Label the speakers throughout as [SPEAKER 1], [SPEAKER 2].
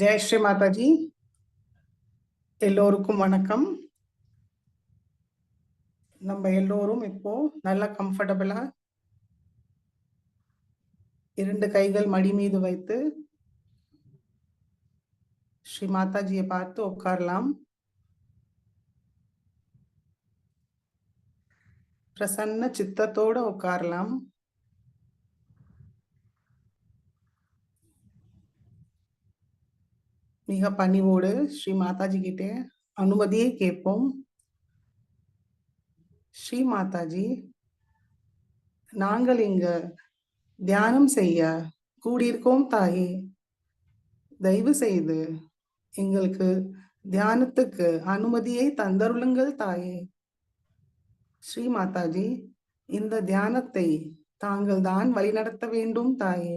[SPEAKER 1] ஜெய் ஸ்ரீ மாதாஜி. எல்லோருக்கும் வணக்கம். நம்ம எல்லோரும் இப்போ நல்லா கம்ஃபர்டபுளா 2 கைகள் மடி மீது வைத்து ஸ்ரீ மாதாஜியை பார்த்து உட்காரலாம். பிரசன்ன சித்தத்தோட உட்காரலாம். மிக பணிவோடு ஸ்ரீ மாதாஜி கிட்டே அனுமதியை கேட்போம். ஸ்ரீ மாதாஜி, நாங்கள் இங்க தியானம் செய்ய கூடியிருக்கோம் தாயே. தயவு செய்து எங்களுக்கு தியானத்துக்கு அனுமதியை தந்தருளுங்கள் தாயே. ஸ்ரீ மாதாஜி, இந்த தியானத்தை தாங்கள் தான் வழிநடத்த வேண்டும் தாயே.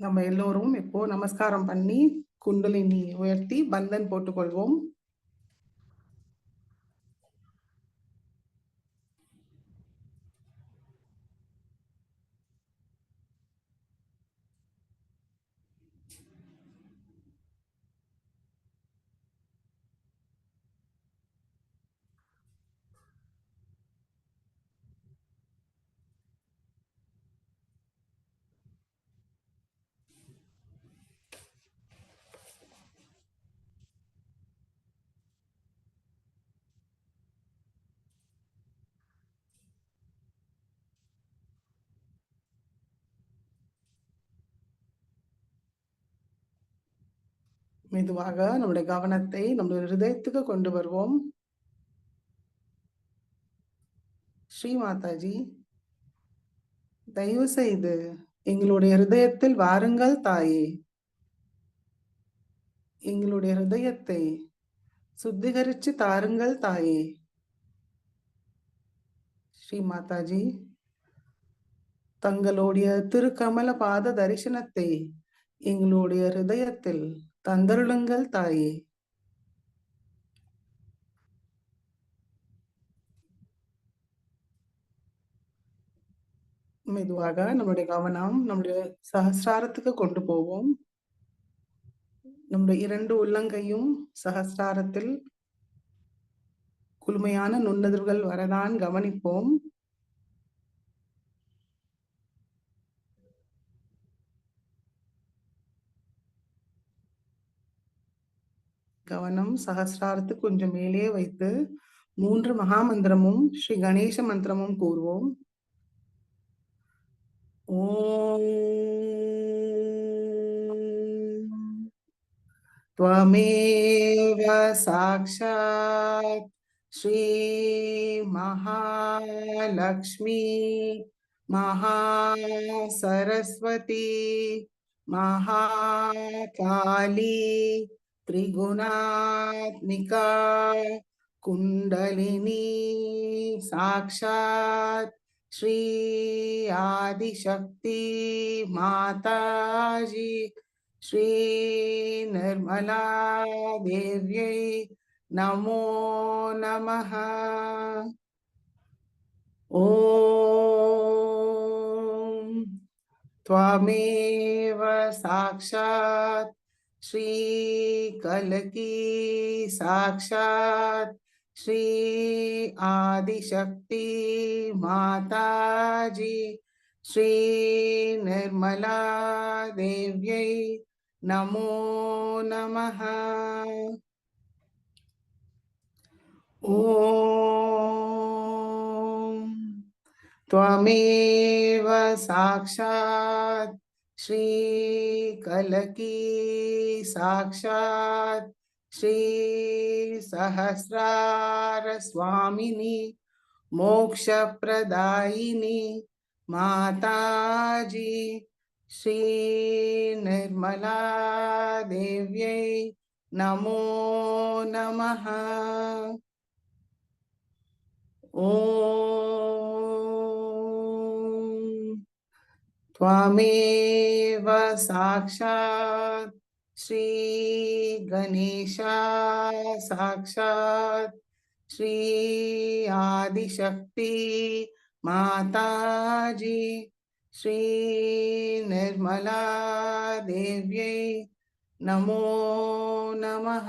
[SPEAKER 1] நம்ம எல்லோரும் இப்போ நமஸ்காரம் பண்ணி குண்டலினி உயர்த்தி பந்தன் போட்டுக்கொள்வோம். மெதுவாக நம்முடைய கவனத்தை நம்முடைய ஹிருதயத்துக்கு கொண்டு வருவோம். ஸ்ரீ மாதாஜி, தயவு செய்து எங்களுடைய ஹிருதயத்தில் வாருங்கள் தாயே. எங்களுடைய ஹிருதயத்தை சுத்திகரிச்சு தாருங்கள் தாயே. ஸ்ரீ மாதாஜி, தங்களுடைய திருக்கமல பாத தரிசனத்தை எங்களுடைய ஹிருதயத்தில் தந்தருளுங்கள் தாயே. மெதுவாக நம்முடைய கவனம் நம்முடைய சஹஸ்ராரத்துக்கு கொண்டு போவோம். நம்முடைய 2 உள்ளங்கையும் சஹஸ்ராரத்தில் குளுமையான நுண்ணதிர்கள் வரதான் கவனிப்போம். கவனம் சஹஸ்ராரத்துக்கு கொஞ்சம் மேலே வைத்து 3 மகாமந்திரமும் ஸ்ரீ கணேச மந்திரமும் கூறுவோம். ஓம் त्वमेव साक्षात् श्री महालक्ष्मी महासरस्वती महाकाली त्रिगुणात्मिका कुंडलिनी साक्षात् श्री आदिशक्ति माताजी श्री निर्मला देव्यै नमो नमः। ओम त्वमेव साक्षात् श्री कलकी साक्षात् श्री आदिशक्ति माताजी श्री निर्मला देव्यै नमो नमः। ओम त्वमेव साक्षात् श्री कलकी साक्षात् श्री सहस्रार स्वामिनी मोक्षप्रदायिनी माताजी श्री निर्मला देव्यै नमो नमः। ओम त्वमेव साक्षात् श्री गणेशा साक्षात् श्री आदिशक्ति माताजी ஸ்ரீ நிர்மலா தேவ்யை நமோ நமः.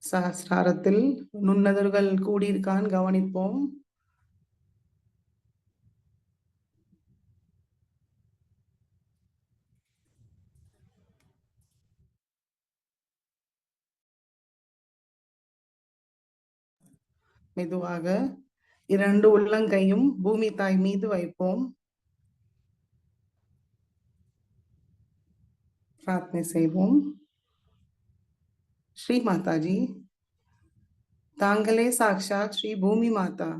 [SPEAKER 1] சஹஸ்ராரத்தில் நுண்ணதர்கள் கூடியிருக்கான் கவனிப்போம். மெதுவாக 2 உள்ளங்கையும் பூமி தாய் மீது வைப்போம். பிரார்த்தனை செய்வோம். ஸ்ரீ மாதாஜி, தாங்களே சாக்ஷாத் ஸ்ரீ பூமி மாதா.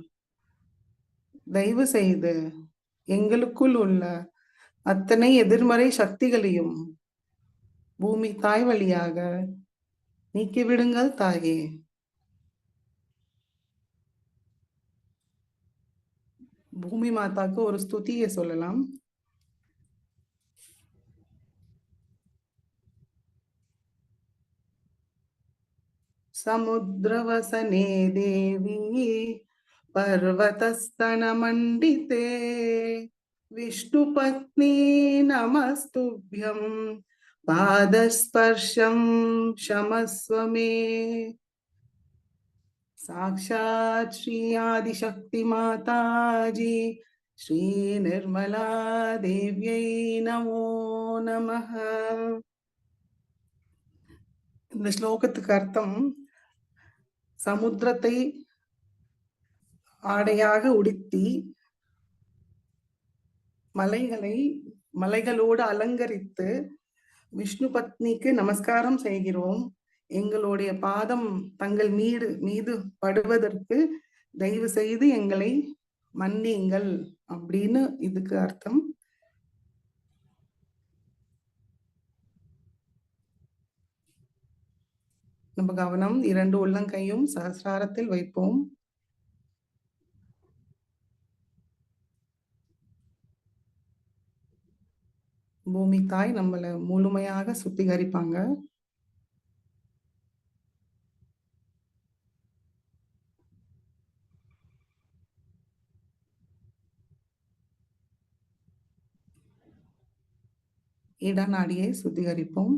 [SPEAKER 1] தயவு செய்து எங்களுக்குள் உள்ள அத்தனை எதிர்மறை சக்திகளையும் பூமி தாய் வழியாக நீக்கிவிடுங்கள் தாயே. பூமி மாதாக்கு ஒரு ஸ்துதியை சொல்லலாம். समुद्रवसने देवी पर्वतस्तनमण्डिते विष्णुपत्नी नमस्तुभ्यं पादस्पर्शं क्षमस्व मे. साक्षात् श्री आदिशक्ति माताजी श्री निर्मला देव्यै नमो नमः. இந்த ஸ்லோகத்துக்கு அர்த்தம், சமுத்திரத்தை ஆடையாக உடுத்தி மலைகளோடு அலங்கரித்து விஷ்ணு பத்னிக்கு நமஸ்காரம் செய்கிறோம். எங்களுடைய பாதம் தங்கள் மீது படுவதற்கு தயவு செய்து எங்களை மன்னியுங்கள் அப்படின்னு இதுக்கு அர்த்தம். நம்ம கவனம் 2 உள்ளங்கையும் சஹஸ்ராரத்தில் வைப்போம். பூமி தாய் நம்மளை முழுமையாக சுத்திகரிப்பாங்க. இடநாடியை சுத்திகரிப்போம்.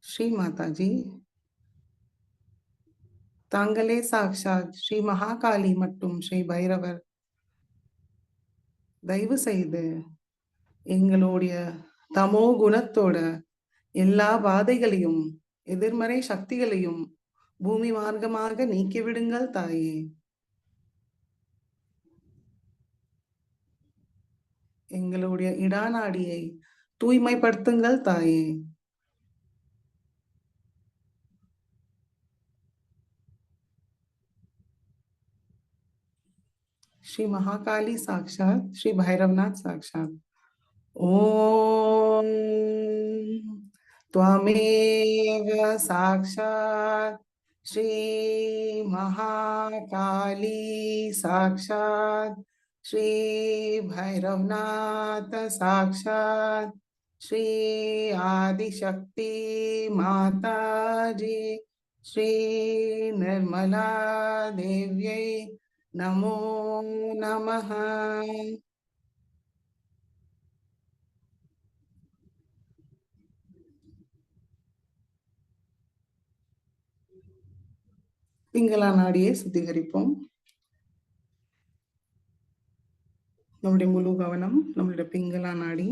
[SPEAKER 1] ஸ்ரீ மாதாஜி, தாங்களே சாக்ஷாத் ஸ்ரீ மகாகாளி மற்றும் ஸ்ரீ பைரவர். தயவு செய்து எங்களுடைய தமோ குணத்தோட எல்லா பாதைகளையும் எதிர்மறை சக்திகளையும் பூமி மார்க்கமாக நீக்கிவிடுங்கள் தாயே. எங்களுடைய இடாநாடியை தூய்மைப்படுத்துங்கள் தாயே. श्री महाकाली साक्षात श्री भैरवनाथ साक्षात. ओम त्वमेव साक्षात श्री महाकाली साक्षात श्री भैरवनाथ साक्षात श्री आदिशक्ति माताजी श्री निर्मला देव्यै நமோ நமः. பிங்களா நாடியை சுத்திகரிப்போம். நம்முடைய முழு கவனம் நம்மளுடைய பிங்களா நாடி.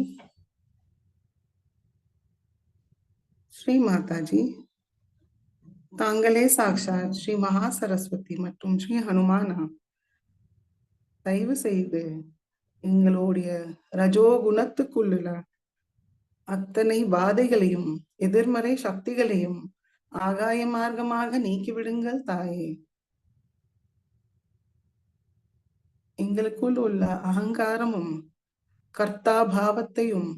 [SPEAKER 1] ஸ்ரீ மாதாஜி, தாங்களே சாக்ஷாத் ஸ்ரீ மகா சரஸ்வதி மற்றும் ஸ்ரீ ஹனுமானா. தயவு செய்து எங்களுடைய ரஜோகுணத்துக்குள்ள அத்தனை பாதைகளையும் எதிர்மறை சக்திகளையும் ஆகாய மார்க்கமாக நீக்கிவிடுங்கள் தாயே. எங்களுக்குள் உள்ள அகங்காரமும் கர்த்தா பாவத்தையும்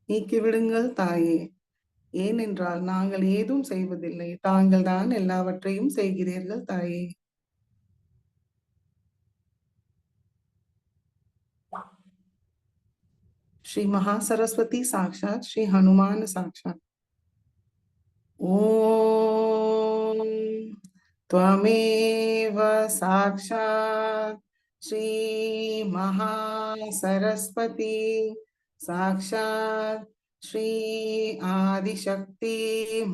[SPEAKER 1] நீக்கிவிடுங்கள் தாயே. ஏனென்றால் நாங்கள் ஏதும் செய்வதில்லை, தாங்கள் தான் எல்லாவற்றையும் செய்கிறீர்கள் தாயே. श्री महासरस्वती साक्षात श्री हनुमान साक्षात. ओम त्वमेव साक्षात् श्री महासरस्वती साक्षात् श्री आदिशक्ति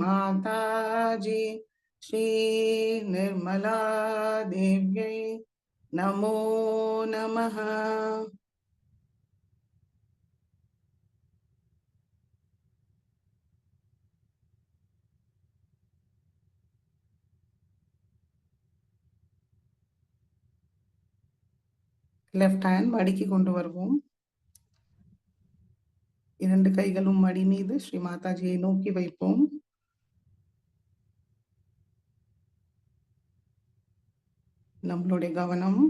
[SPEAKER 1] माताजी श्री निर्मला देव्यै नमो नमः. லெஃப்ட் ஹேண்ட் மடிக்கு கொண்டு வருவோம். இரண்டு கைகளும் மடி மீது ஸ்ரீ மாதாஜியை நோக்கி வைப்போம். நம்மளுடைய கவனம்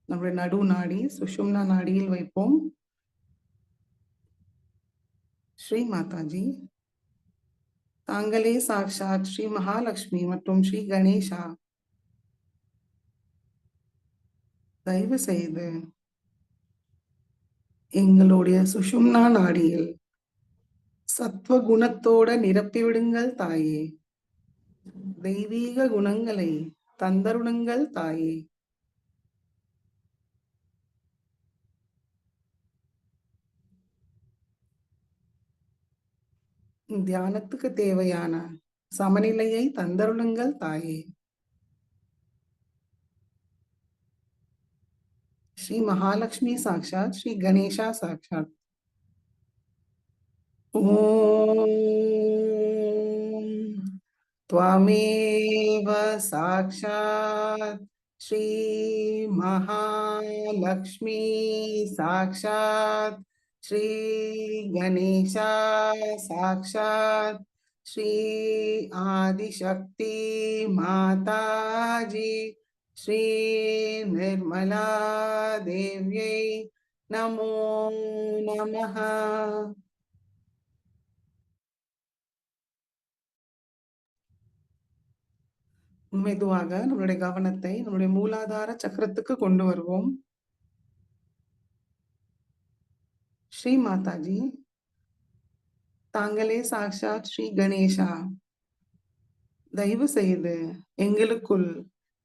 [SPEAKER 1] நம்மளுடைய நடு நாடி சுஷும்னா நாடியில் வைப்போம். ஸ்ரீ மாதாஜி, தாங்களே சாக்ஷாத் ஸ்ரீ மகாலட்சுமி மற்றும் ஸ்ரீ கணேஷா. தயவு செய்து எங்களுடைய சுஷும்னா நாடியில் சத்வ குணத்தோட நிரப்பிவிடுங்கள் தாயே. தெய்வீக குணங்களை தந்தருணுங்கள் தாயே. தியானத்துக்கு தேவையான சமநிலையை தந்தருளுங்கள் தாயே. ஸ்ரீ மகாலட்சுமி சாக்ஷாத் ஸ்ரீ கணேஷா சாக்ஷாத். ஓம் त्वमेव साक्षात् श्री महालक्ष्मी साक्षात् श्री गणेशा साक्षात् श्री आदिशक्ति माताजी श्री निर्मला देव्यै नमो नमः. மெதுவாக நம்மளுடைய கவனத்தை நம்மளுடைய மூலாதார சக்கரத்துக்கு கொண்டு வருவோம். ஸ்ரீ மாதாஜி, தாங்களே சாக்ஷாத் ஸ்ரீ கணேஷா. தயவு செய்து எங்களுக்குள்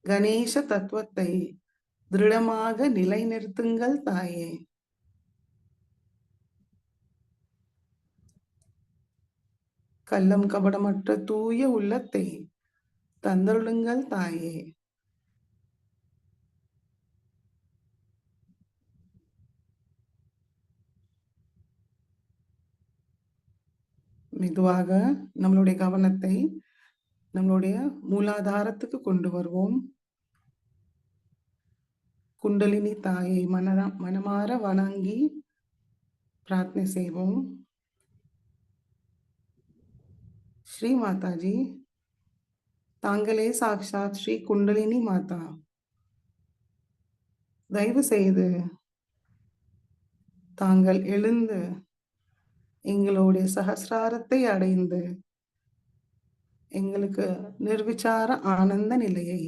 [SPEAKER 1] கணேச தத்துவத்தை திருடமாக நிலைநிறுத்துங்கள் தாயே. கள்ளம் கபடமற்ற தூய உள்ளத்தை தந்தருளுங்கள் தாயே. மெதுவாக நம்மளுடைய கவனத்தை நம்மளுடைய மூலாதாரத்துக்கு கொண்டு வருவோம். குண்டலினி தாயை மனமாற வணங்கி பிரார்த்தனை செய்வோம். ஸ்ரீ மாதாஜி, தாங்களே சாக்ஷாத் ஸ்ரீ குண்டலினி மாதா. தயவு செய்து தாங்கள் எழுந்து எங்களுடைய சகசிராரத்தை அடைந்து எங்களுக்கு நிர்விச்சார ஆனந்த நிலையை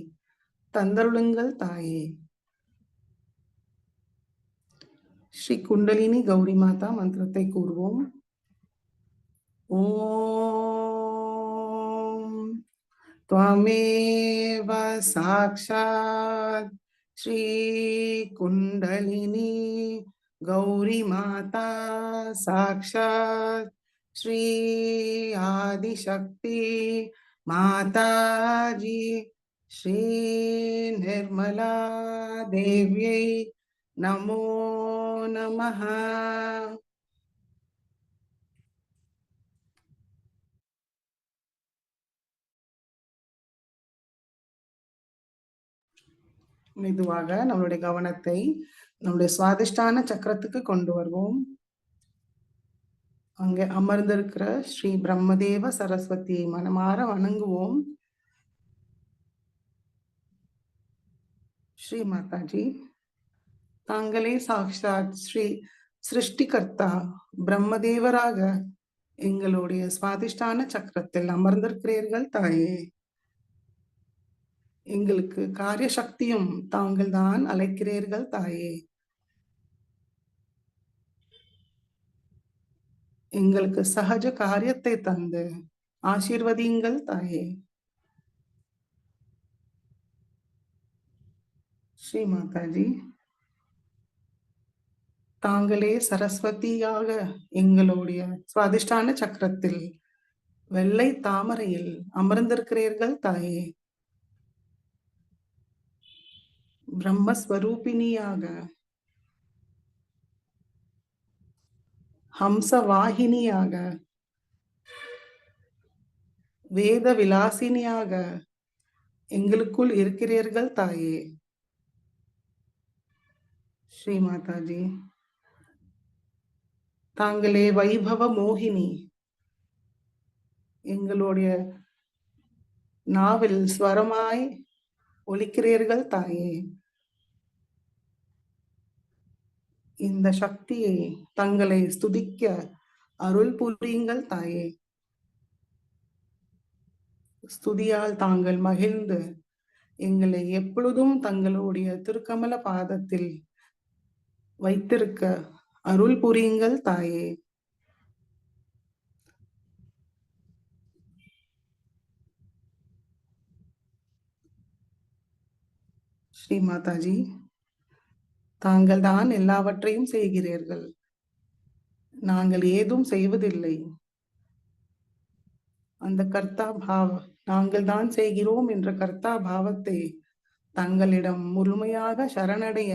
[SPEAKER 1] தந்தருளுங்கள் தாயே. ஸ்ரீ குண்டலினி கௌரி மாதா மந்திரத்தை கூறுவோம். ஓம் त्वमेव साक्षात् श्री कुंडलिनी गौरी माता साक्षात् श्री आदिशक्ति माताजी श्री निर्मला देव्यै नमो नमः. மெதுவாக நம்மளுடைய கவனத்தை நம்முடைய சுவாதிஷ்டான சக்கரத்துக்கு கொண்டு வருவோம். அங்கே அமர்ந்திருக்கிற ஸ்ரீ பிரம்மதேவ சரஸ்வதியை மனமாற வணங்குவோம். ஸ்ரீ மாதாஜி, தாங்களே சாக்ஷாத் ஸ்ரீ சிருஷ்டிகர்த்தா பிரம்மதேவராக எங்களுடைய சுவாதிஷ்டான சக்கரத்தில் அமர்ந்திருக்கிறீர்கள் தாயே. எங்களுக்கு காரிய சக்தியும் தாங்கள் தான் அழைக்கிறீர்கள் தாயே. எங்களுக்கு சகஜ காரியத்தை தந்து ஆசீர்வதியுங்கள் தாயே. ஸ்ரீ மாதாஜி, தாங்களே சரஸ்வதியாக எங்களுடைய சுவாதிஷ்டான சக்கரத்தில் வெள்ளை தாமரையில் அமர்ந்திருக்கிறீர்கள் தாயே. பிரம்மஸ்வரூபிணியாக, ஹம்சவாகினியாக, வேத விலாசினியாக எங்களுக்குள் இருக்கிறீர்கள் தாயே. ஸ்ரீ மாதாஜி, தாங்களே வைபவ மோகினி, எங்களுடைய நாவில் ஸ்வரமாய் ஒலிக்கிறீர்கள் தாயே. இந்த சக்தியை தங்களை ஸ்துதிக்க அருள் புரியுங்கள் தாயே. ஸ்துதியால் தாங்கள் மகிழ்ந்து எங்களை எப்பொழுதும் தங்களுடைய திருக்கமல பாதத்தில் வைத்திருக்க அருள் புரியுங்கள் தாயே. ஸ்ரீ மாதாஜி, தாங்கள் தான் எல்லாவற்றையும் செய்கிறீர்கள், நாங்கள் ஏதும் செய்வதில்லை. அந்த கர்த்தா பாவ நாங்கள் தான் செய்கிறோம் என்ற கர்த்தா பாவத்தை தங்களிடம் முழுமையாக சரணடைய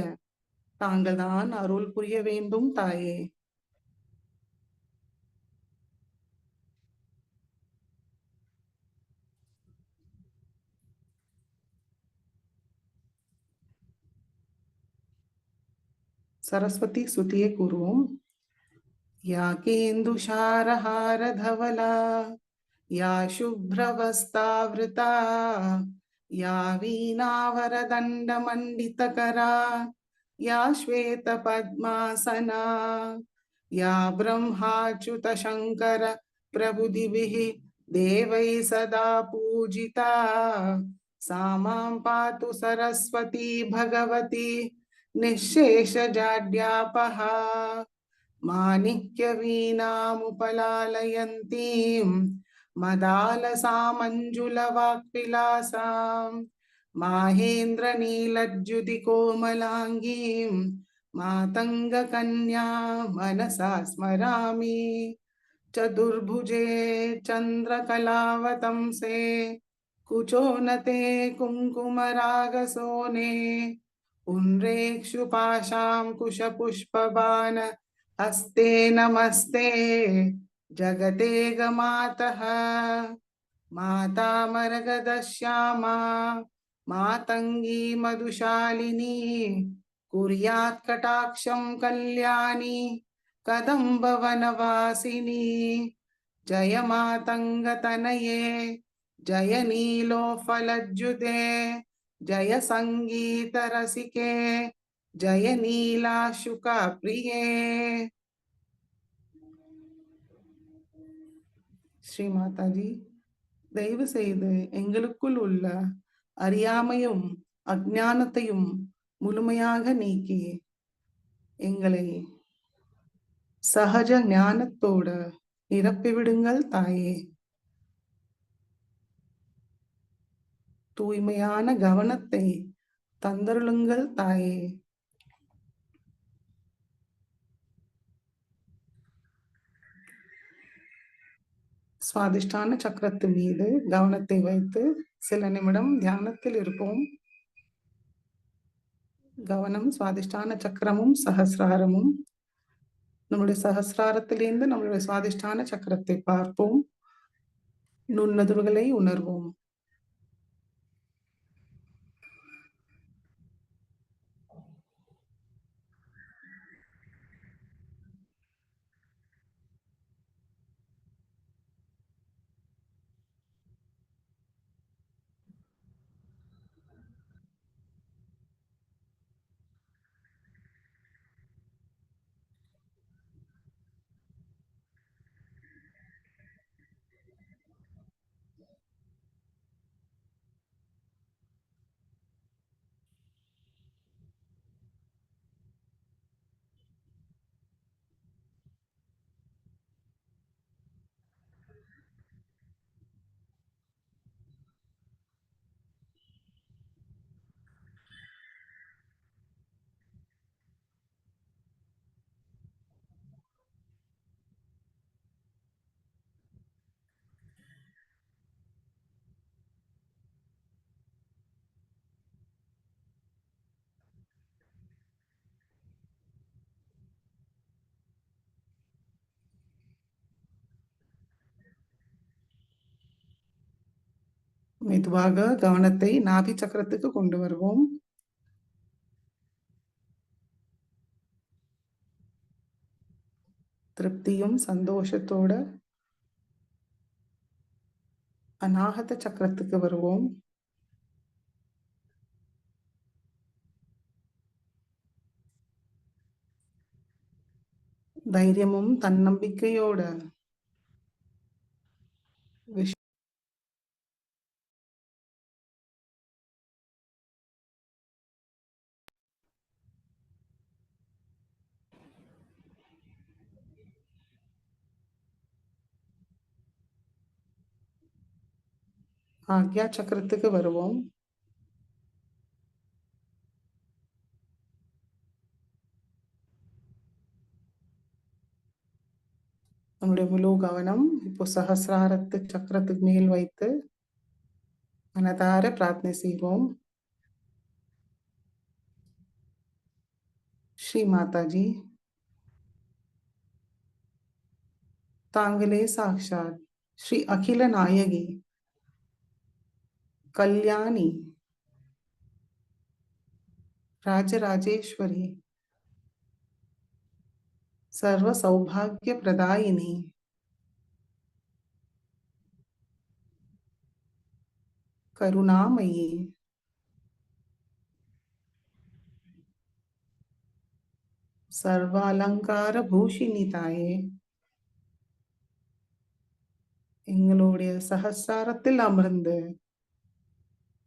[SPEAKER 1] தாங்கள் தான் அருள் புரிய வேண்டும் தாயே. சரஸ்வதி ஸ்துதியை கூறுவோம். யாகேந்துஷாரஹார தவலா, या शुभ्रवस्तावृता, या वीणावरदण्डमण्डितकरा, या श्वेतपद्मासना, या ब्रह्माच्युतशङ्कर प्रभुदिभिः देवैः सदा पूजिता, सा मां पातु सरस्वती भगवती निःशेषजाड्यापहा, माणिक्यवीणामुपलालयन्तीं मदालसामञ्जुलवाक्विलासां, माहेन्द्रनीलज्युतिकोमलाङ्गीं मातङ्गकन्या मनसा स्मरामि। चतुर्भुजे चन्द्रकलावतंसे, कुचोन्नते कुङ्कुमरागसोने, पुण्ड्रेक्षुपाशां कुशपुष्पबाण हस्ते नमस्ते जगते गमातः। माता मरगदश्यामा मातङ्गी मधुशालिनी, कुर्यात् कटाक्षं कल्याणी कदम्बवनवासिनी। जय मातङ्गतनये जय नीलोत्फलज्युते, जय सङ्गीतरसिके जय नीलाशुकप्रिये. ஸ்ரீ மாதாஜி, தயவு செய்து எங்களுக்குள் உள்ள அறியாமையும் அஞ்ஞானத்தையும் முழுமையாக நீக்கி எங்களை சஹஜ ஞானத்தோட நிரப்பிவிடுங்கள் தாயே. தூய்மையான கவனத்தை தந்தருளுங்கள் தாயே. சுவாதிஷ்டான சக்கரத்து மீது கவனத்தை வைத்து சில நிமிடம் தியானத்தில் இருப்போம். கவனம் சுவாதிஷ்டான சக்கரமும் சஹசிராரமும். நம்முடைய சஹசிராரத்திலிருந்து நம்மளுடைய சுவாதிஷ்டான சக்கரத்தை பார்ப்போம். நுண்ணதுர்களை உணர்வோம். மெதுவாக கவனத்தை நாபி சக்கரத்துக்கு கொண்டு வருவோம். திருப்தியும் சந்தோஷத்தோட அநாகத சக்கரத்துக்கு வருவோம். தைரியமும் தன்னம்பிக்கையோட ஆக்யா சக்கரத்துக்கு வருவோம். நம்முடைய முழு கவனம் இப்போ சஹசிராரத்து சக்கரத்துக்கு மேல் வைத்து மனதார பிரார்த்தனை செய்வோம். ஸ்ரீ மாதாஜி, தாங்களே சாக்ஷாத் ஸ்ரீ அகில நாயகி கல்யாணி ராஜராஜேஸ்வரி சர்வ சௌபாகிய பிரதாயினி கருணாமயி சர்வ அலங்கார பூஷினி தாயே, எங்களுடைய சஹசிராரத்தில் அமர்ந்து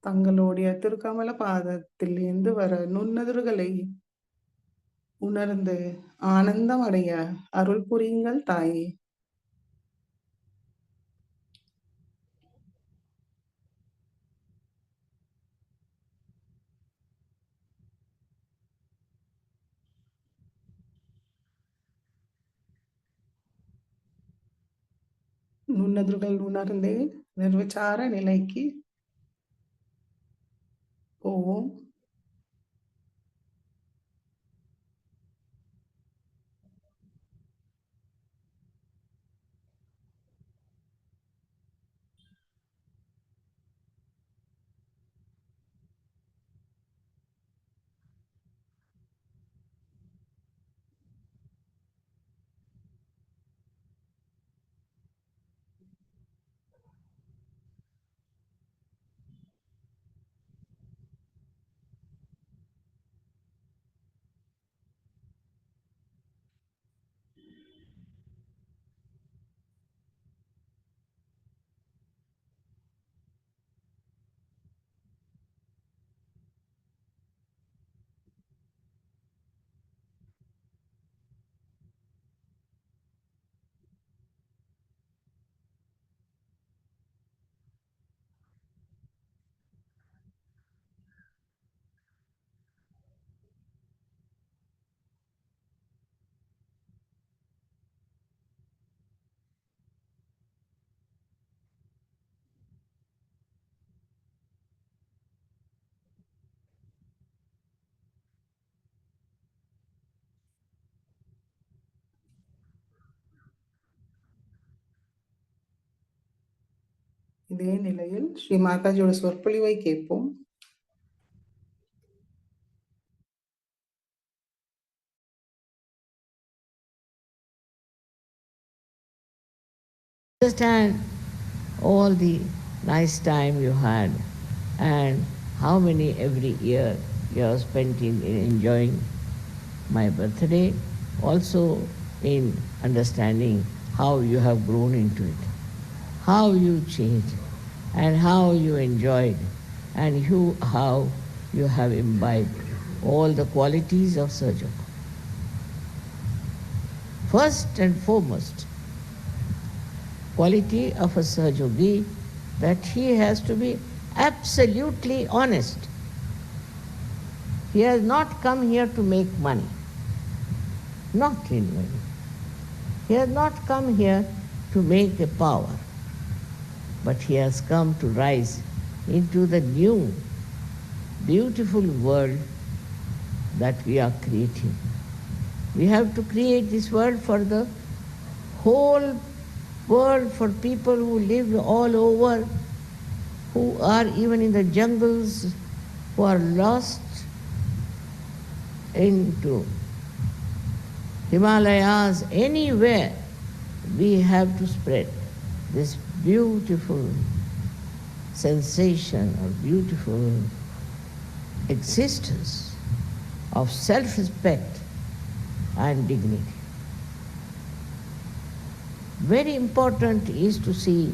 [SPEAKER 1] தங்களுடைய திருக்கமல பாதத்தில் இருந்து வர நுண்ணதிர்களை உணர்ந்து ஆனந்தம் அடைய அருள் புரியுங்கள் தாயே. நுண்ணதிர்கள் உணர்ந்தே நிர்விச்சார நிலைக்கு போவோம். இதே நிலையில் ஸ்ரீ மாதாஜியோட சொற்பொழிவை கேட்போம்.
[SPEAKER 2] Understand all the nice time you had and how many every year you have spent in enjoying my birthday, also in understanding how you have grown into it, how you changed, and how you enjoyed, and how you have imbibed all the qualities of Sahajya. First and foremost, quality of a Sahajogi that he has to be absolutely honest. He has not come here to make money. Not in money. He has not come here to make a power. But he has come to rise into the new, beautiful world that we are creating. We have to create this world for the whole world, for people who live all over who are even in the jungles, who are lost into Himalayas, anywhere, we have to spread this beautiful sensation or beautiful existence of self-respect and dignity. Very important is to see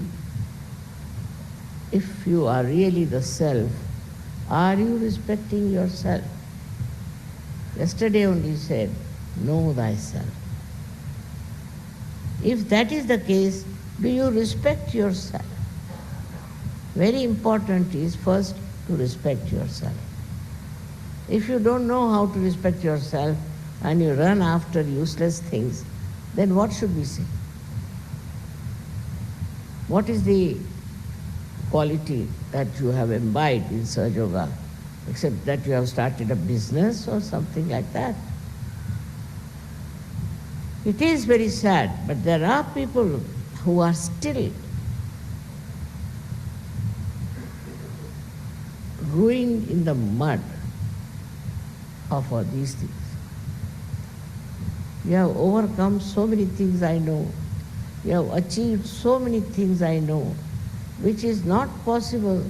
[SPEAKER 2] if you are really the self, are you respecting yourself? Yesterday only said, know thyself. If that is the case, do you respect yourself? Very important is first to respect yourself. If you don't know how to respect yourself and you run after useless things, then what should we say? What is the quality that you have imbibed in Sahaja Yoga, except that you have started a business or something like that? It is very sad, but there are people who are still ruined in the mud of all these things. You have overcome so many things, I know. You have achieved so many things, I know, which is not possible,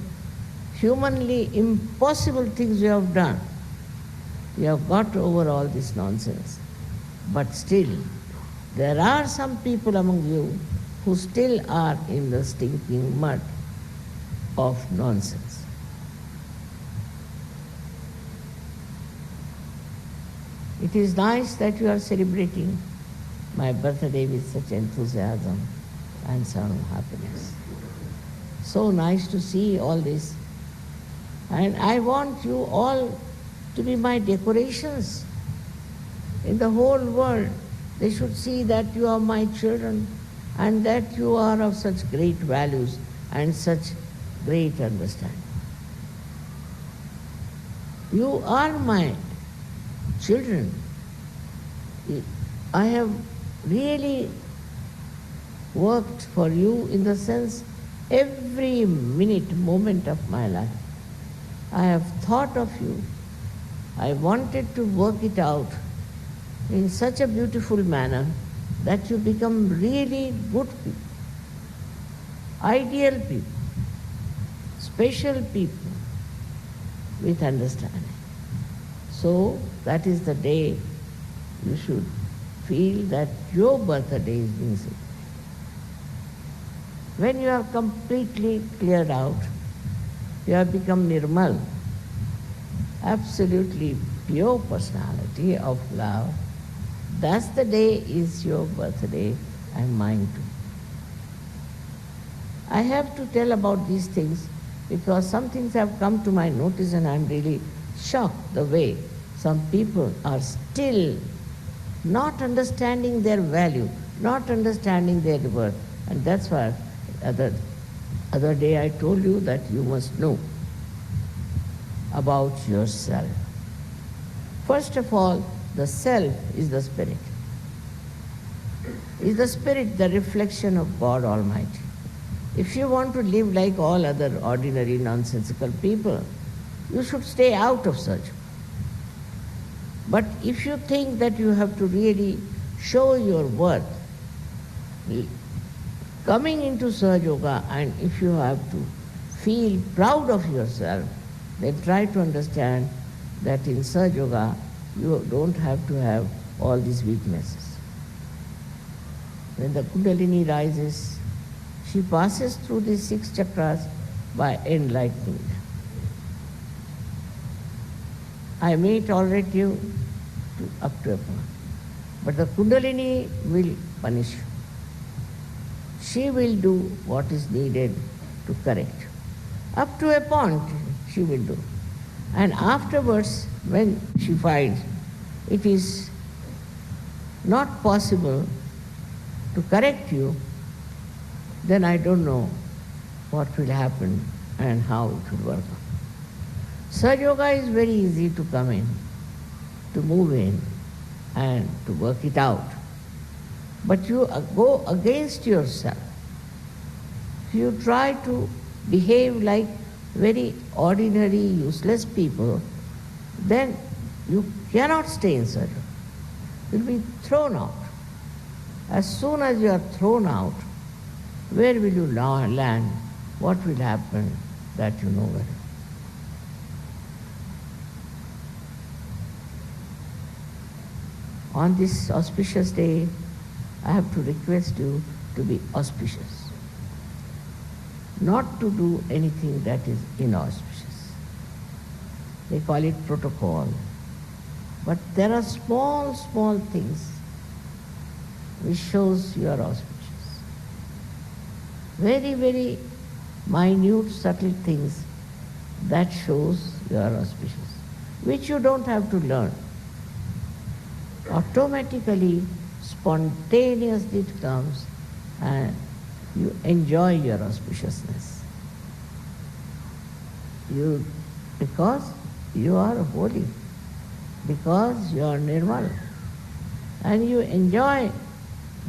[SPEAKER 2] humanly impossible things you have done. You have got over all this nonsense. But still, there are some people among you who still are in the stinking mud of nonsense. It is nice that you are celebrating my birthday with such enthusiasm and some happiness. So nice to see all this. And I want you all to be my decorations in the whole world. They should see that you are my children and that you are of such great values and such great understanding. You are my children. I have really worked for you in the sense every minute, moment of my life. I have thought of you. I wanted to work it out in such a beautiful manner that you become really good people, ideal people, special people with understanding. So that is the day you should feel that your birthday is being celebrated. When you are completely cleared out, you have become Nirmal, absolutely pure personality of love. That's the day is your birthday and mine too. I have to tell about these things because some things have come to my notice and I'm really shocked the way some people are still not understanding their value, not understanding their worth. And that's why other day I told you that you must know about yourself. First of all, the self is the spirit. Is the spirit the reflection of God Almighty? If you want to live like all other ordinary nonsensical people, you should stay out of Sahaja. But if you think that you have to really show your worth, coming into Sahaja Yoga, and if you have to feel proud of yourself, then try to understand that in Sahaja Yoga, you don't have to have all these weaknesses. When the Kundalini rises, she passes through these 6 chakras by enlightening them. I may tolerate you up to a point, but the Kundalini will punish you. She will do what is needed to correct you. Up to a point, she will do. And afterwards, when she finds it is not possible to correct you, then I don't know what will happen and how it will work out. Sahaja Yoga is very easy to come in, to move in, and to work it out. But you go against yourself. You try to behave like very ordinary, useless people, then you cannot stay in Sahaja. You'll be thrown out. As soon as you are thrown out, where will you land? What will happen? That you know very well. On this auspicious day, I have to request you to be auspicious. Not to do anything that is inauspicious. They call it protocol. But there are small, small things which shows you are auspicious. Very, very minute, subtle things that shows you are auspicious, which you don't have to learn. Automatically, spontaneously it comes and you enjoy your auspiciousness. Because you are holy, because you are nirmal, and you enjoy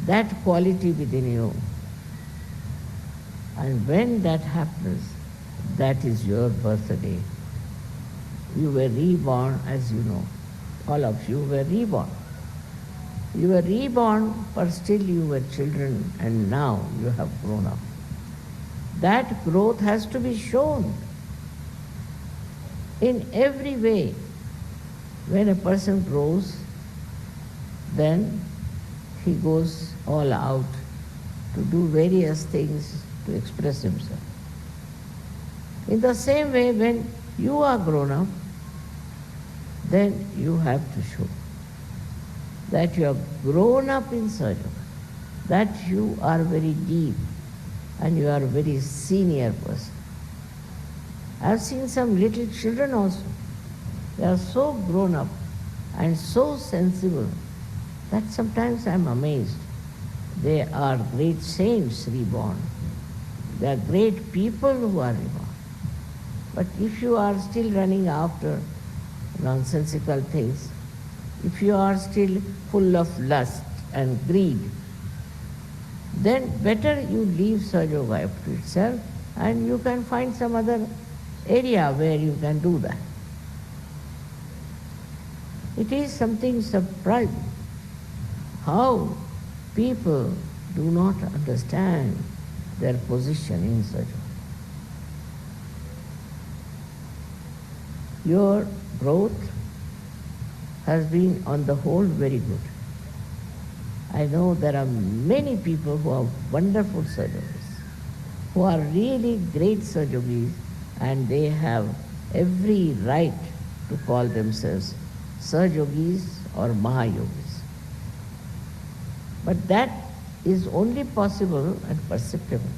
[SPEAKER 2] that quality within you. And when that happens, that is your birthday. You were reborn, as you know. All of you were reborn. You were reborn, but still you were children, and now you have grown up. That growth has to be shown in every way. When a person grows, then he goes all out to do various things to express himself. In the same way, when you are grown up, then you have to show that you have grown up in Sahaja, that you are very deep and you are a very senior person. I have seen some little children also. They are so grown up and so sensible that sometimes I am amazed. They are great saints reborn. They are great people who are reborn. But if you are still running after nonsensical things, if you are still full of lust and greed, then better you leave Sahaja to itself and you can find some other area where you can do that. It is something surprising how people do not understand their position in Sahaja. Your growth has been on the whole very good. I know there are many people who are wonderful Sahajogis, who are really great Sahajogis, and they have every right to call themselves Sahajogis or Mahayogis. But that is only possible and perceptible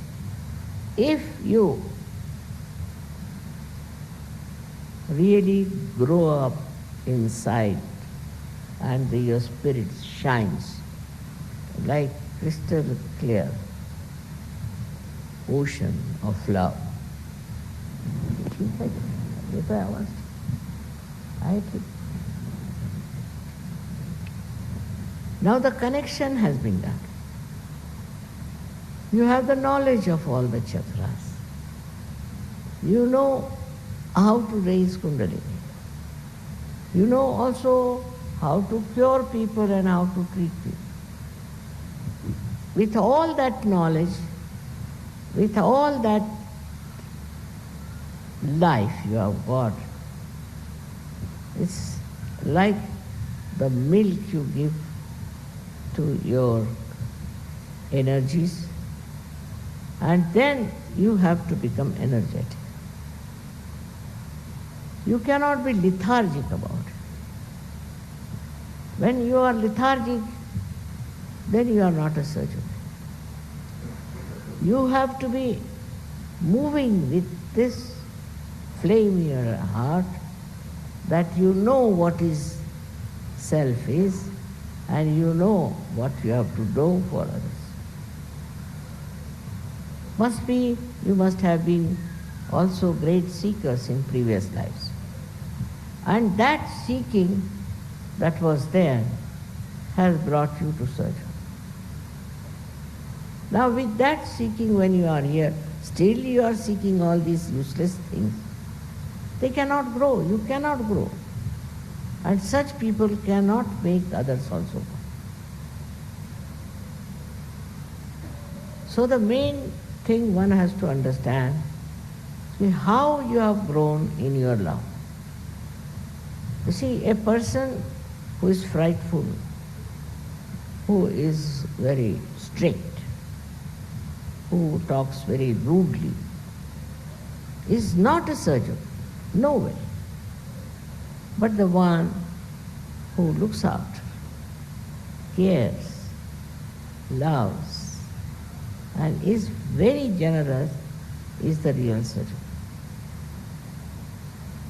[SPEAKER 2] if you really grow up inside and your spirit shines like crystal clear ocean of love. Now the connection has been done. You have the knowledge of all the chakras. You know how to raise Kundalini. You know also how to cure people and how to treat people. With all that knowledge, with all that life you have got, it's like the milk you give to your energies, and then you have to become energetic. You cannot be lethargic about it. When you are lethargic, then you are not a surgeon. You have to be moving with this flame in your heart, that you know what is self is, and you know what you have to do for others. You must have been also great seekers in previous lives. And that seeking that was there has brought you to Sahaja. Now with that seeking, when you are here, Still you are seeking all these useless things. They cannot grow, you cannot grow. And such people cannot make others also grow. So the main thing one has to understand is how you have grown in your love. You see, a person who is frightful, who is very strict, who talks very rudely, is not a surgeon, no way. But the one who looks after, cares, loves, and is very generous is the real surgeon.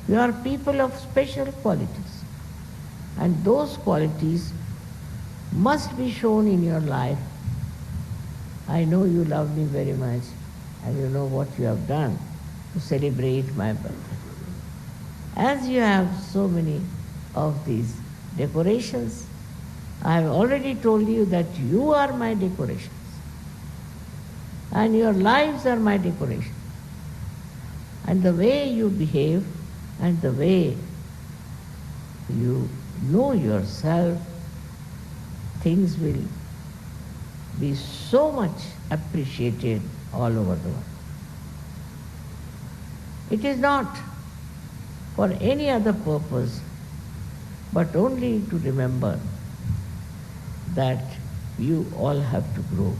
[SPEAKER 2] You are people of special qualities, and those qualities must be shown in your life. I know you love me very much, and you know what you have done to celebrate my birthday. As you have so many of these decorations, I have already told you that you are my decorations, and your lives are my decoration. And the way you behave and the way you know yourself, things will be so much appreciated all over the world. It is not for any other purpose, but only to remember that you all have to grow.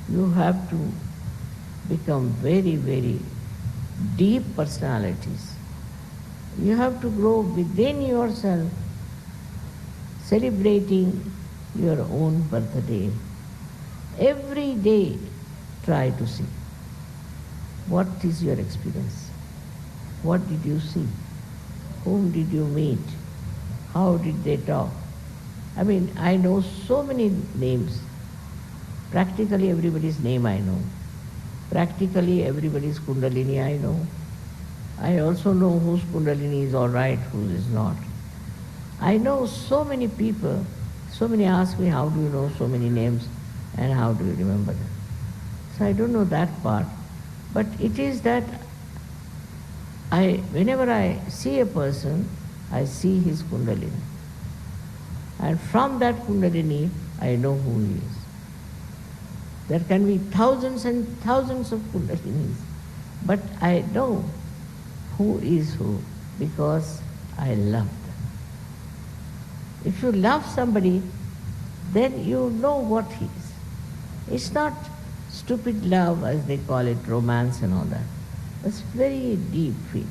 [SPEAKER 2] You have to become very, very deep personalities. You have to grow within yourself, celebrating your own birthday. Every day try to see what is your experience. What did you see? Whom did you meet? How did they talk? I mean, I know so many names. Practically everybody's name I know. Practically everybody's Kundalini I know. I also know whose Kundalini is all right, whose is not. I know so many people. So many ask me, how do you know so many names and how do you remember them? So I don't know that part. But it is that whenever I see a person, I see his Kundalini. And from that Kundalini, I know who he is. There can be thousands and thousands of Kundalinis, but I know who is who because I love them. If you love somebody, then you know what he is. It's not stupid love, as they call it, romance and all that. It's very deep feeling.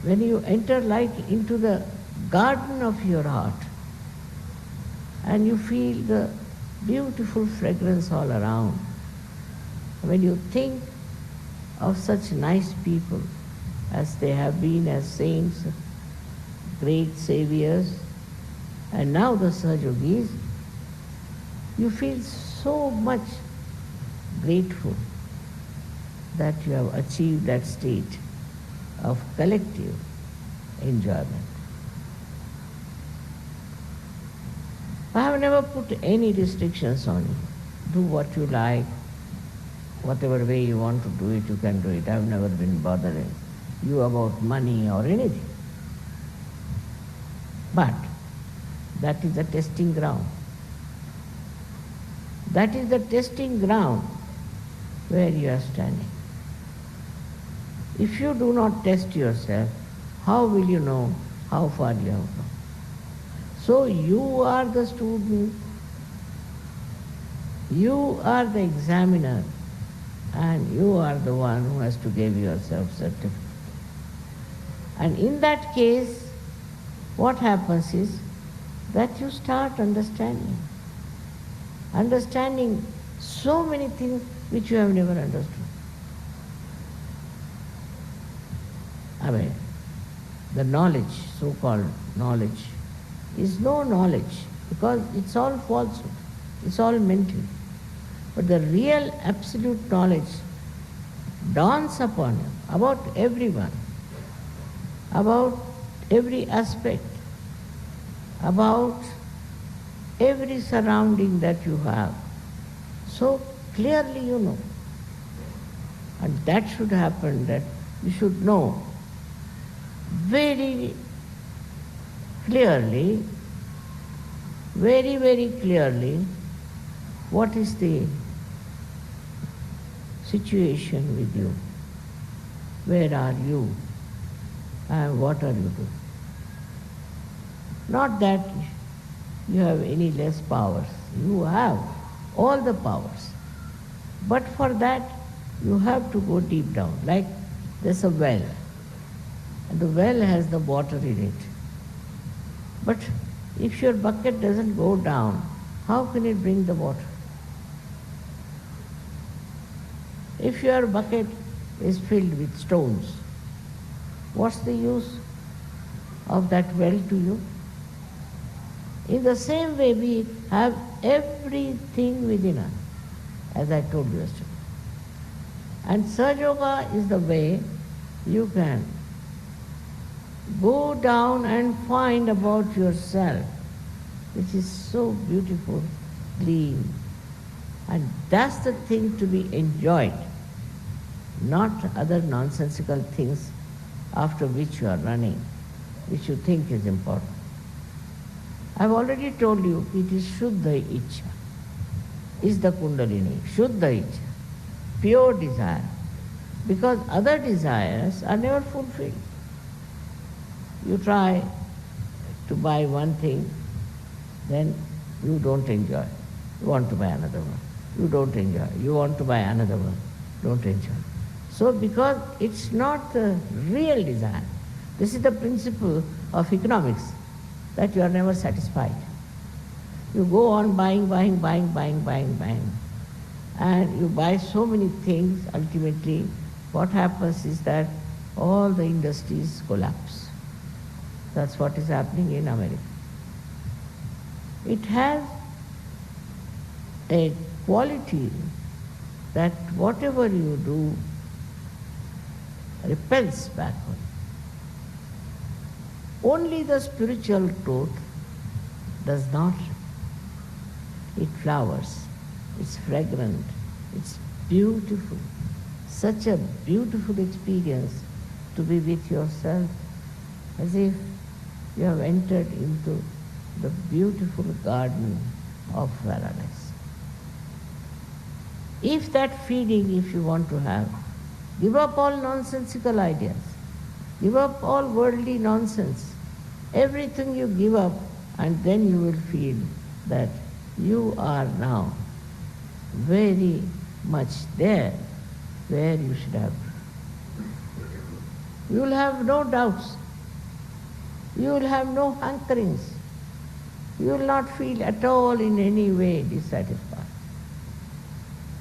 [SPEAKER 2] When you enter like into the garden of your heart and you feel the beautiful fragrance all around, when you think of such nice people as they have been as saints, great saviors, and now the Sahajogis, you feel so much grateful that you have achieved that state of collective enjoyment. I have never put any restrictions on you. Do what you like, whatever way you want to do it, you can do it. I have never been bothering you about money or anything. But that is the testing ground. That is the testing ground where you are standing. If you do not test yourself, how will you know how far you have come? So you are the student, you are the examiner, and you are the one who has to give yourself certificate. And in that case, what happens is that you start understanding so many things which you have never understood. I mean, the knowledge, so-called knowledge, is no knowledge because it's all falsehood, it's all mental. But the real absolute knowledge dawns upon you about everyone, about every aspect, about every surrounding that you have. So clearly you know. And that should happen, that you should know very clearly, very, very clearly, what is the situation with you. Where are you? And what are you doing? Not that you have any less powers. You have all the powers. But for that, you have to go deep down. Like there's a well, and the well has the water in it. But if your bucket doesn't go down, how can it bring the water? If your bucket is filled with stones, what's the use of that well to you? In the same way, we have everything within us, as I told you yesterday. And Sahaj Yoga is the way you can go down and find about yourself, which is so beautiful, clean. And that's the thing to be enjoyed, not other nonsensical things after which you are running, which you think is important. I've already told you it is Shuddha Ichcha, is the Kundalini, Shuddha Ichcha, pure desire, because other desires are never fulfilled. You try to buy one thing, then you don't enjoy. You want to buy another one. You don't enjoy. You want to buy another one. Don't enjoy. So because it's not the real desire, this is the principle of economics, that you are never satisfied. You go on buying, and you buy so many things, ultimately what happens is that all the industries collapse. That's what is happening in America. It has a quality that whatever you do repels backward. Only the spiritual truth does not. It flowers, it's fragrant, it's beautiful. Such a beautiful experience to be with yourself, as if you have entered into the beautiful garden of paradise. If that feeling, if you want to have, give up all nonsensical ideas, give up all worldly nonsense. Everything you give up, and then you will feel that you are now very much there where you should have been. You will have no doubts. You will have no hankerings. You will not feel at all in any way dissatisfied.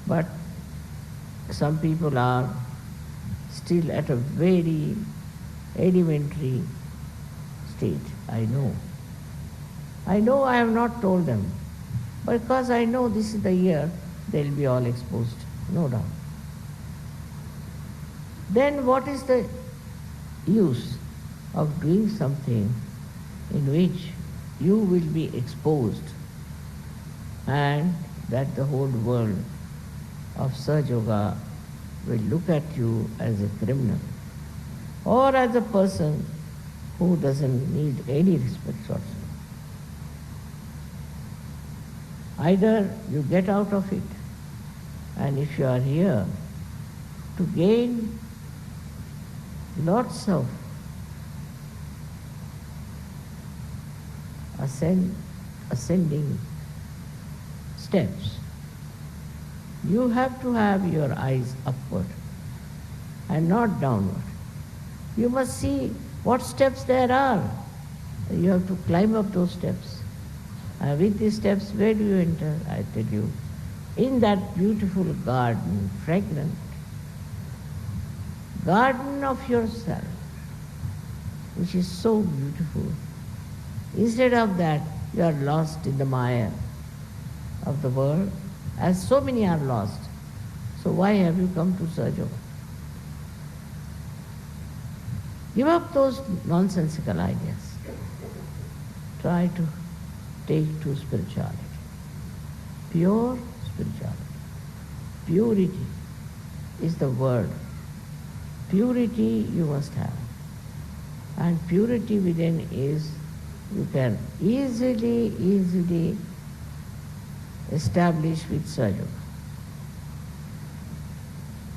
[SPEAKER 2] But some people are still at a very elementary state. I know I have not told them, because I know this is the year they'll be all exposed, no doubt. Then what is the use of doing something in which you will be exposed, and that the whole world of Sahaj Yoga will look at you as a criminal or as a person who doesn't need any respect whatsoever? Either you get out of it, and if you are here to gain lots of ascending steps, you have to have your eyes upward and not downward. You must see what steps there are. You have to climb up those steps. With these steps, where do you enter? I tell you, in that beautiful garden, fragrant garden of yourself, which is so beautiful. Instead of that, you are lost in the mire of the world, as so many are lost. So why have you come to Sahaj Yoga? Give up those nonsensical ideas. Try to take to spirituality. Pure spirituality. Purity. is the word. Purity you must have. And purity within is, you can easily establish with Sahajya.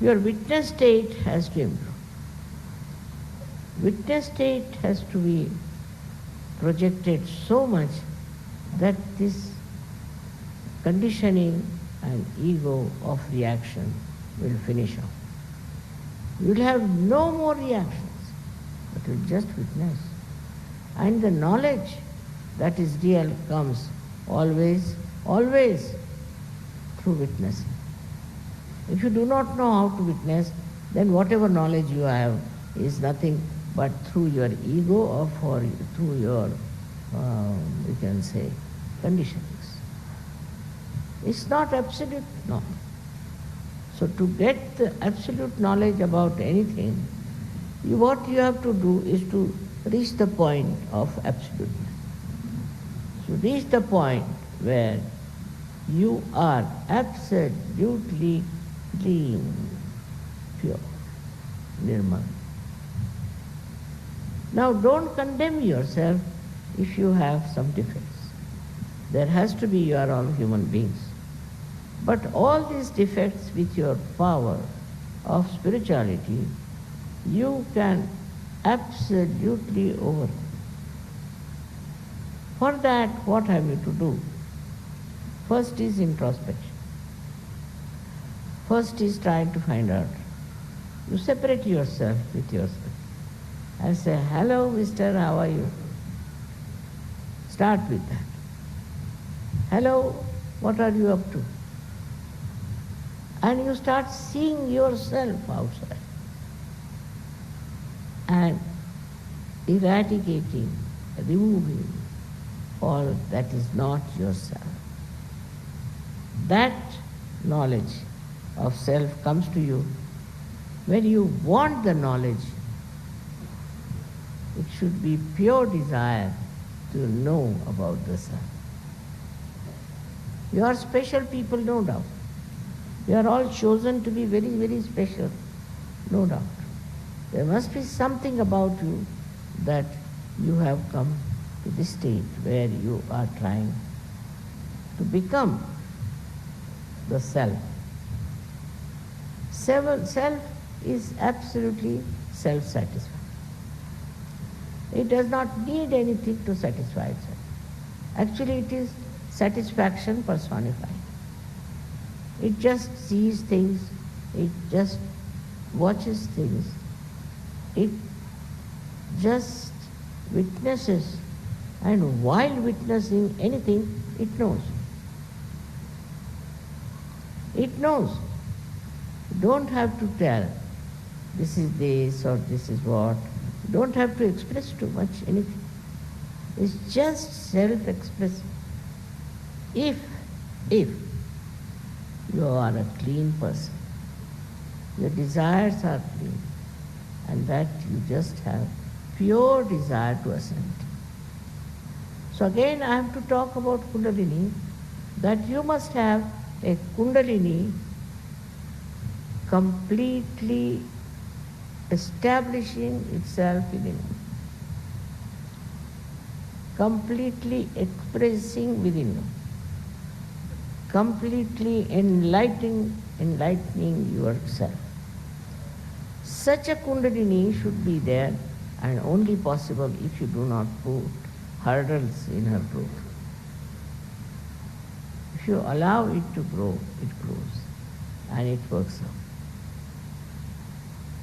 [SPEAKER 2] Your witness state has to improve. Witness state has to be projected so much that this conditioning and ego of reaction will finish off. You will have no more reactions, but you will just witness. And the knowledge that is real comes always through witnessing. If you do not know how to witness, then whatever knowledge you have is nothing but through your ego or through your, you can say, conditionings. It's not absolute knowledge. So to get the absolute knowledge about anything, what you have to do is to reach the point of absoluteness. So reach the point where you are absolutely clean, pure, nirmal. Now don't condemn yourself if you have some defects. There has to be, you are all human beings. But all these defects with your power of spirituality, you can absolutely overcome. For that, what have you to do? First is introspection. First is trying to find out. You separate yourself with yourself and say, hello, mister, how are you? Start with that. Hello, what are you up to? And you start seeing yourself outside and eradicating, removing all that is not yourself. That knowledge of self comes to you when you want the knowledge. It should be pure desire to know about the self. You are special people, no doubt. You are all chosen to be very special, no doubt. There must be something about you that you have come to this state where you are trying to become the self. Self is absolutely self-satisfied. It does not need anything to satisfy itself. Actually, it is satisfaction personified. It just sees things, it just watches things, it just witnesses, and while witnessing anything, it knows. It knows. You don't have to tell, this is this or this is what. You don't have to express too much anything. It's just self-expressive. If you are a clean person, your desires are clean, and that you just have pure desire to ascend. So again I have to talk about Kundalini, that you must have a Kundalini completely establishing itself within you, completely expressing within you, completely enlightening yourself. Such a Kundalini should be there, and only possible if you do not put hurdles in her growth. If you allow it to grow, it grows, and it works out.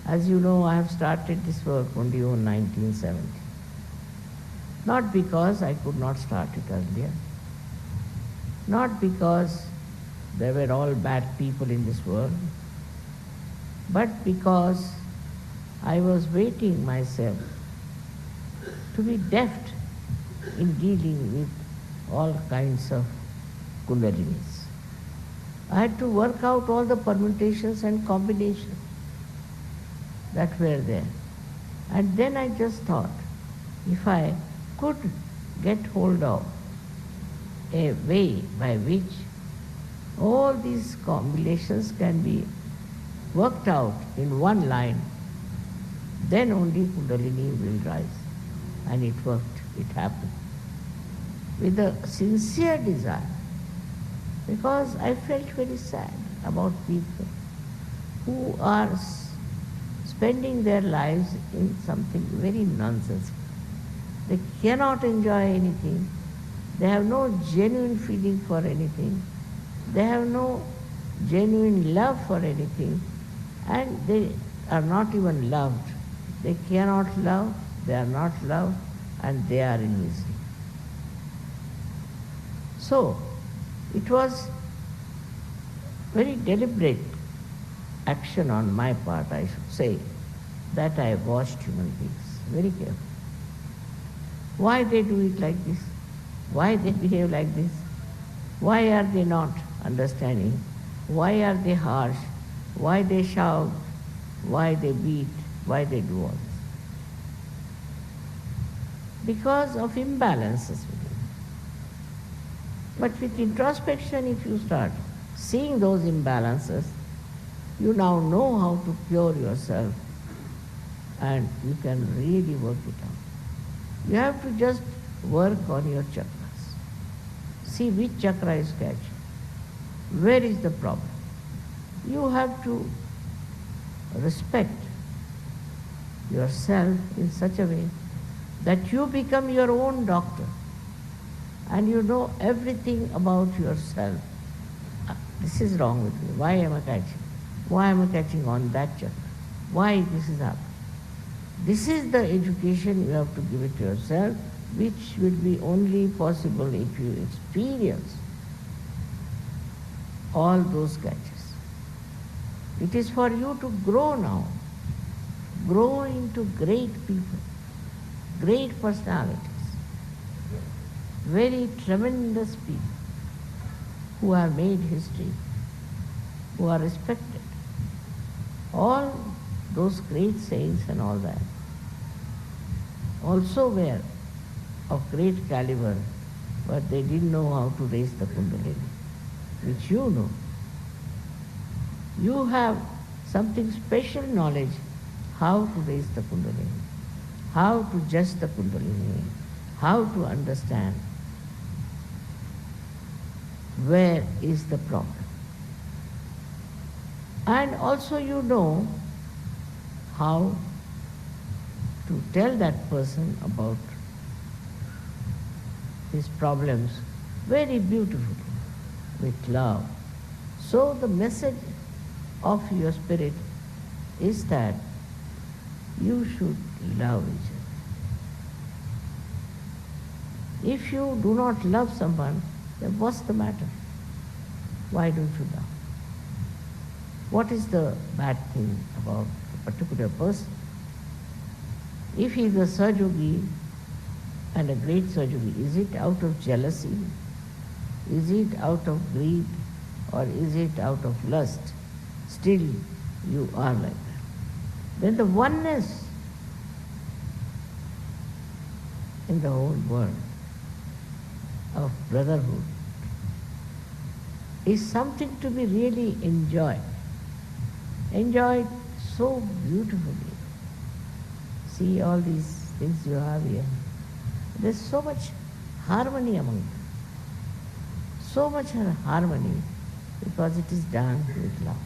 [SPEAKER 2] As you know, I have started this work only in 1970. Not because I could not start it earlier, not because there were all bad people in this world, but because I was waiting myself to be deft in dealing with all kinds of Kundalinis. I had to work out all the permutations and combinations that were there. And then I just thought, if I could get hold of a way by which all these combinations can be worked out in one line, then only Kundalini will rise. And it worked, it happened. With a sincere desire. Because I felt very sad about people who are spending their lives in something very nonsensical. They cannot enjoy anything. They have no genuine feeling for anything. They have no genuine love for anything. And they are not even loved. They cannot love, they are not loved, and they are in misery. So, it was very deliberate action on my part, I should say, that I watched human beings very carefully. Why they do it like this? Why they behave like this? Why are they not understanding? Why are they harsh? Why they shout? Why they beat? Why they do all this? Because of imbalances within. But with introspection, if you start seeing those imbalances, you now know how to cure yourself and you can really work it out. You have to just work on your chakras. See which chakra is catching. Where is the problem? You have to respect yourself in such a way that you become your own doctor and you know everything about yourself. This is wrong with me. Why am I catching? Why am I catching on that chakra? Why this is happening? This is the education you have to give it to yourself, which will be only possible if you experience all those catches. It is for you to grow now, grow into great people, great personalities, very tremendous people who have made history, who are respected. All those great saints and all that also were of great caliber, but they didn't know how to raise the Kundalini, which you know. You have something special knowledge how to raise the Kundalini, how to judge the Kundalini, how to understand where is the problem. And also you know how to tell that person about his problems very beautifully, with love. So the message of your spirit is that you should love each other. If you do not love someone, then what's the matter? Why don't you love? What is the bad thing about a particular person? If he is a Sahajyogi and a great Sahajyogi, is it out of jealousy? Is it out of greed? Or is it out of lust? Still you are like that. Then the oneness in the whole world of brotherhood is something to be really enjoyed. Enjoyed so beautifully. See all these things you have here. There's so much harmony among them. So much harmony because it is done with love.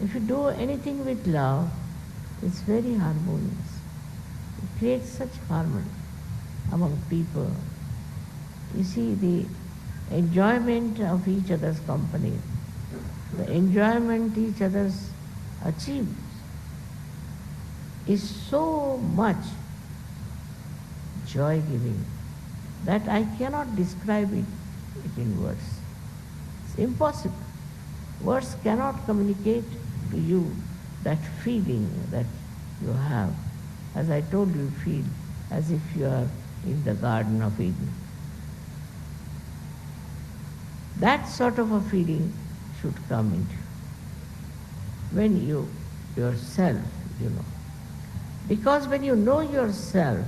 [SPEAKER 2] If you do anything with love, it's very harmonious. It creates such harmony among people. You see, the enjoyment of each other's company, the enjoyment each other's achievements is so much joy-giving that I cannot describe it in words. It's impossible. Words cannot communicate to you that feeling that you have. As I told you, feel as if you are in the Garden of Eden. That sort of a feeling should come into you. When you yourself, you know. Because when you know yourself,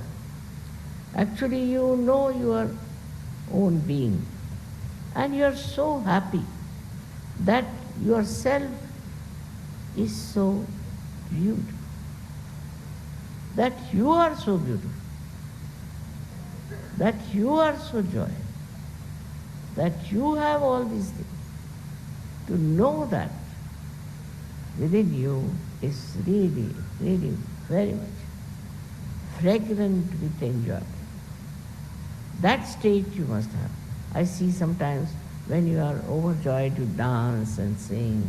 [SPEAKER 2] actually you know your own being. And you are so happy that yourself is so beautiful, that you are so beautiful, that you are so joyous, that you have all these things. To know that within you is really, really very much fragrant with enjoyment. That state you must have. I see sometimes when you are overjoyed, you dance and sing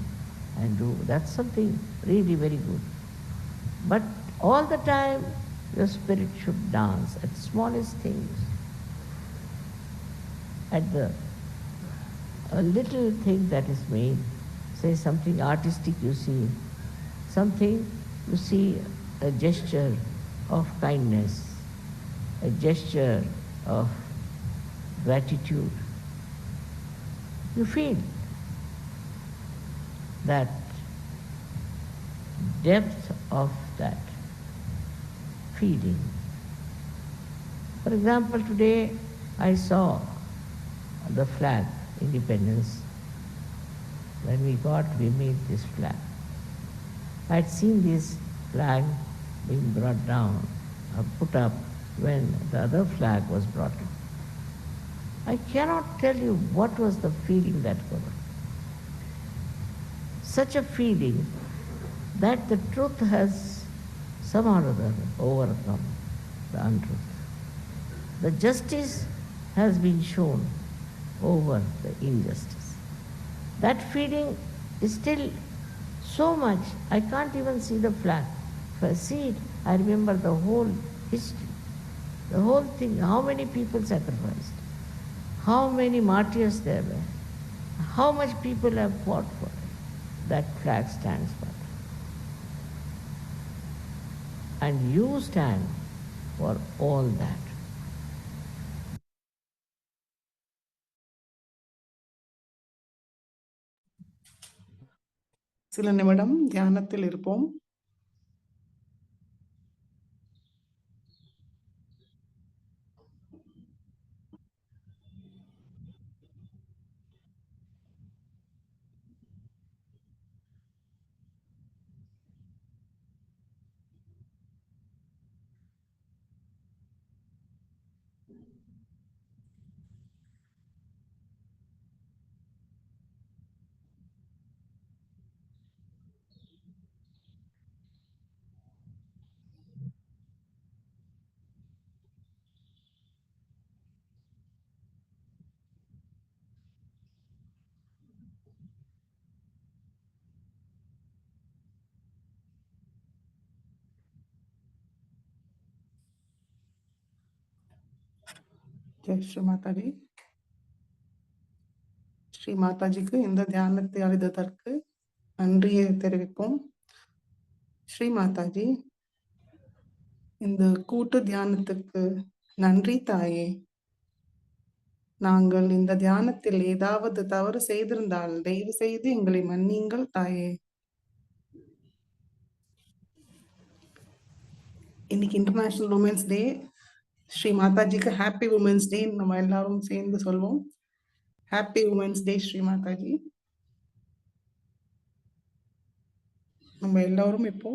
[SPEAKER 2] and do. That's something really very good. But all the time, your spirit should dance at smallest things, at a little thing that is made, say something artistic you see, something you see, a gesture of kindness, a gesture of gratitude. You feel that depth of that feeling. For example, today I saw the flag, independence. When we made this flag. I had seen this flag being brought down or put up when the other flag was brought up. I cannot tell you what was the feeling that got. Such a feeling that the truth has somehow or other overcome the untruth. The justice has been shown over the injustice. That feeling is still so much, I can't even see the flag. If I see it, I remember the whole history, the whole thing, how many people sacrificed, how many martyrs there were, how much people have fought for it. That flag stands for it. And you stand for all that.
[SPEAKER 1] சில நிமிடம் தியானத்தில் இருப்போம். ஜெய் ஸ்ரீ மாதாஜி. ஸ்ரீ மாதாஜிக்கு இந்த தியானத்தை அளித்ததற்கு நன்றியை தெரிவிப்போம். ஸ்ரீ மாதாஜி, இந்த கூட்டு தியானத்துக்கு நன்றி தாயே. நாங்கள் இந்த தியானத்தில் ஏதாவது தவறு செய்திருந்தால் தயவு செய்து எங்களை மன்னியுங்கள் தாயே. இன்னைக்கு இன்டர்நேஷனல் உமன்ஸ் டே. ஸ்ரீ மாதாஜிக்கு ஹாப்பி உமன்ஸ் டே நம்ம எல்லாரும் சேர்ந்து சொல்வோம். Happy women's day Shri Mataji. நம்ம எல்லாரும் இப்போ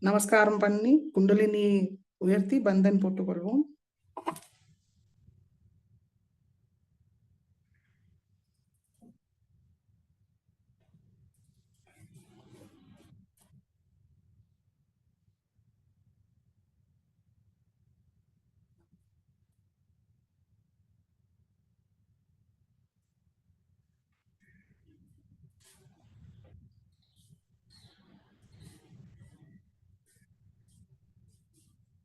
[SPEAKER 1] நமஸ்காரம் பண்ணி குண்டலினி உயர்த்தி பந்தன் போட்டுக்கொள்வோம்.